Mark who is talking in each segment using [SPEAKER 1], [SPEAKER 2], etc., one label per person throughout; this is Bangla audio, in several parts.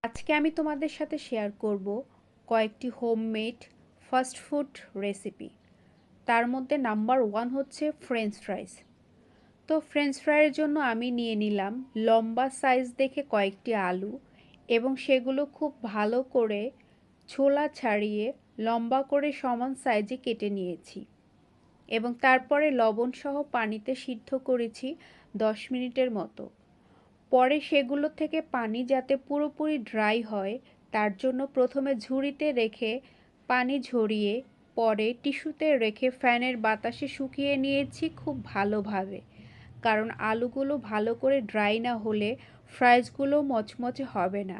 [SPEAKER 1] আজকে আমি তোমাদের সাথে শেয়ার করব কয়েকটি হোমমেড ফাস্ট ফুড রেসিপি। তার মধ্যে নাম্বার 1 হচ্ছে ফ্রেঞ্চ ফ্রাইস। তো ফ্রেঞ্চ ফ্রাইয়ের জন্য আমি নিয়ে নিলাম লম্বা সাইজ দেখে কয়েকটি আলু এবং সেগুলো খুব ভালো করে ছোলা ছাড়িয়ে লম্বা করে সমান সাইজে কেটে নিয়েছি এবং তারপরে লবণ সহ পানিতে সিদ্ধ করেছি 10 মিনিটের মতো। পরে সেগুলো থেকে পানি যাতে পুরোপুরি ড্রাই হয় তার জন্য প্রথমে ঝুড়িতে রেখে পানি ঝরিয়ে পরে টিস্যুতে রেখে ফ্যানের বাতাসে শুকিয়ে নিয়েছি খুব ভালোভাবে, কারণ আলুগুলো ভালো করে ড্রাই না হলে ফ্রাইসগুলো মচমচে হবে না।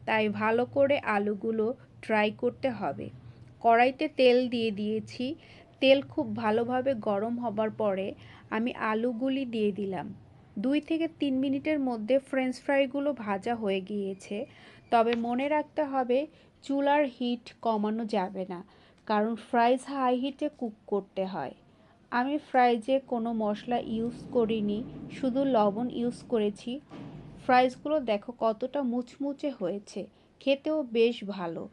[SPEAKER 1] তাই ভালো করে আলুগুলো ড্রাই করতে হবে। কড়াইতে তেল দিয়ে দিয়েছি। তেল খুব ভালোভাবে গরম হবার পরে আমি আলুগুলি দিয়ে দিলাম। 2 থেকে 3 মিনিটের মধ্যে ফ্রেঞ্চ ফ্রাইগুলো ভাজা হয়ে গিয়েছে। তবে মনে রাখতে হবে চুলার হিট কমানো যাবে না, কারণ ফ্রাইজ হাই হিটে কুক করতে হয়। আমি ফ্রাইজে কোনো মশলা ইউজ করিনি, শুধু লবণ ইউজ করেছি। ফ্রাইসগুলো দেখো কতটা মুচমুচে হয়েছে, খেতেও বেশ ভালো।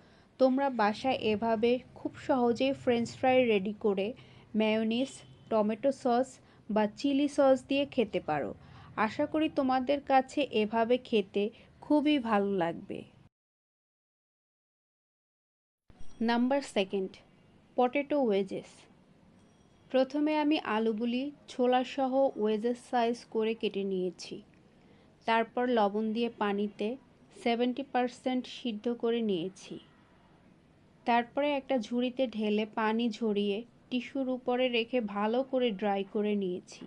[SPEAKER 1] তোমরা বাসায় এভাবে খুব সহজেই ফ্রেঞ্চ ফ্রাই রেডি করে মেয়োনিজ, টমেটো সস বা চিলি সস দিয়ে খেতে পারো। আশা করি তোমাদের কাছে এভাবে খেতে খুবই ভালো লাগবে। Number 2, potato wages. প্রথমে আমি আলুগুলি ছোলাসহ ওয়েজেস সাইজ করে কেটে নিয়েছি। তারপর লবণ দিয়ে পানিতে 70% সিদ্ধ করে নিয়েছি। তারপরে একটা ঝুড়িতে ঢেলে পানি ঝরিয়ে টিস্যুর উপরে রেখে ভালো করে ড্রাই করে নিয়েছি।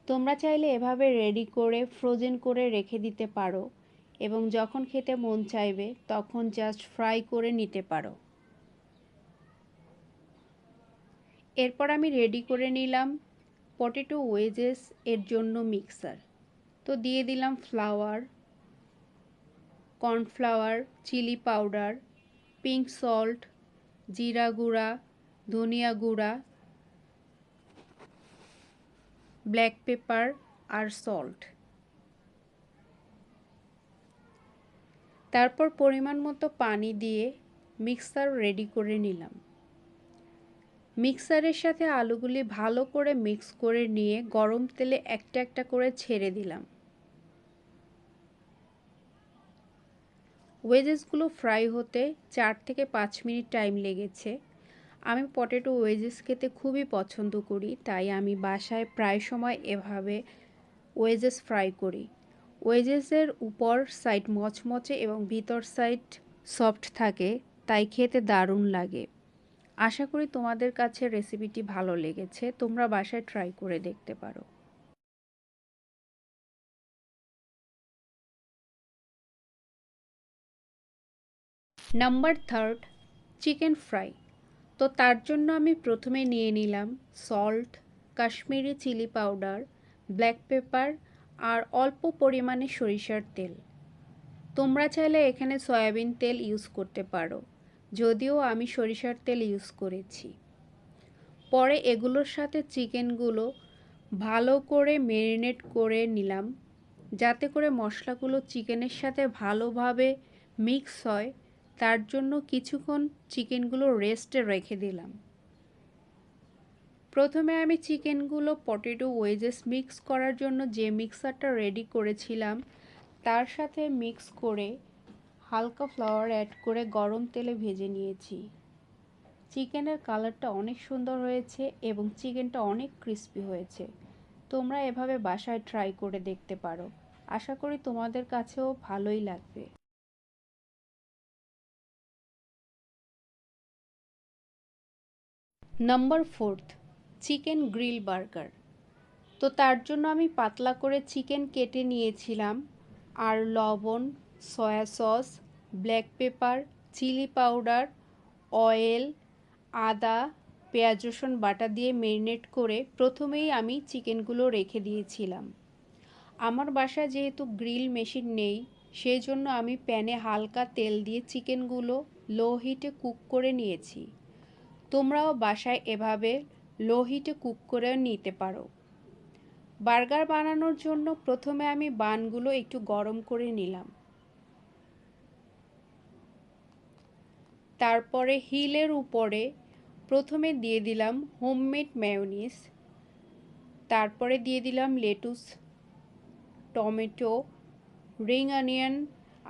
[SPEAKER 1] তোমরা চাইলে এভাবে রেডি করে ফ্রোজেন করে রেখে দিতে পারো এবং যখন খেতে মন চাইবে তখন জাস্ট ফ্রাই করে নিতে পারো। এরপর আমি রেডি করে নিলাম পটেটো ওয়েজেস এর জন্য মিক্সার। তো দিয়ে দিলাম flour, cornflour, chilli powder, pink salt, জিরা গুঁড়া, ধনিয়া গুঁড়া, ব্ল্যাক পেপার আর সল্ট। তারপর পরিমাণ মতো পানি দিয়ে মিক্সার রেডি করে নিলাম। মিক্সারের সাথে আলুগুলি ভালো করে মিক্স করে নিয়ে গরম তেলে একটা একটা করে ছেড়ে দিলাম। ওয়েজেসগুলো ফ্রাই হতে 4 থেকে 5 মিনিট টাইম লেগেছে। আমি পটেটো ওয়েজেস খেতে খুবই পছন্দ করি, তাই আমি বাসায় প্রায় সময় এভাবে ওয়েজেস ফ্রাই করি। ওয়েজেসের উপর সাইড মচমচে এবং ভিতর সাইড সফট থাকে, তাই খেতে দারুণ লাগে। আশা করি তোমাদের কাছে রেসিপিটি ভালো লেগেছে। তোমরা বাসায় ট্রাই করে দেখতে পারো। Number 3, chicken fry. তো তার জন্য আমি প্রথমে নিয়ে নিলাম salt, Kashmiri chilli powder, black pepper আর অল্প পরিমাণে সরিষার তেল। তোমরা চাইলে এখানে সয়াবিন তেল ইউজ করতে পারো, যদিও আমি সরিষার তেল ইউজ করেছি। পরে এগুলোর সাথে চিকেনগুলো ভালো করে ম্যারিনেট করে নিলাম, যাতে করে মশলাগুলো চিকেনের সাথে ভালোভাবে মিক্স হয়। তার জন্য কিছুক্ষণ চিকেনগুলো রেস্টে রেখে দিলাম। প্রথমে আমি চিকেনগুলো পটেটো ওয়েজেস মিক্স করার জন্য যে মিক্সারটা রেডি করেছিলাম তার সাথে মিক্স করে হালকা ফ্লাওয়ার অ্যাড করে গরম তেলে ভেজে নিয়েছি। চিকেনের কালারটা অনেক সুন্দর হয়েছে এবং চিকেনটা অনেক ক্রিস্পি হয়েছে। তোমরা এভাবে বাসায় ট্রাই করে দেখতে পারো। আশা করি তোমাদের কাছেও ভালোই লাগবে। Number 4, chicken grill burger. তো তার জন্য আমি পাতলা করে চিকেন কেটে নিয়েছিলাম আর লবণ, soya sauce, black pepper, chilli powder, oil, আদা, পেঁয়াজ রসুন বাটা দিয়ে ম্যারিনেট করে প্রথমেই আমি চিকেনগুলো রেখে দিয়েছিলাম। আমার বাসায় যেহেতু গ্রিল মেশিন নেই, সেই জন্য আমি প্যানে হালকা তেল দিয়ে চিকেনগুলো লো হিটে কুক করে নিয়েছি। তোমরাও বাসায় এভাবে লো হিটে কুক করে নিতে পারো। বার্গার বানানোর জন্য প্রথমে আমি বানগুলো একটু গরম করে নিলাম। তারপরে হিলের উপরে প্রথমে দিয়ে দিলাম হোমমেড মেয়োনিজ, তারপরে দিয়ে দিলাম লেটুস, টমেটো, রিং অনিয়ন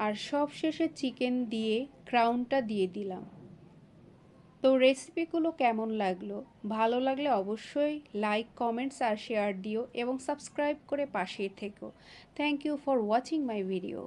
[SPEAKER 1] আর সবশেষে চিকেন দিয়ে ক্রাউনটা দিয়ে দিলাম। তো রেসিপিগুলো কেমন লাগলো? ভালো লাগলে অবশ্যই লাইক, কমেন্টস আর শেয়ার দিও এবং সাবস্ক্রাইব করে পাশেই থেকো। Thank you for watching my video.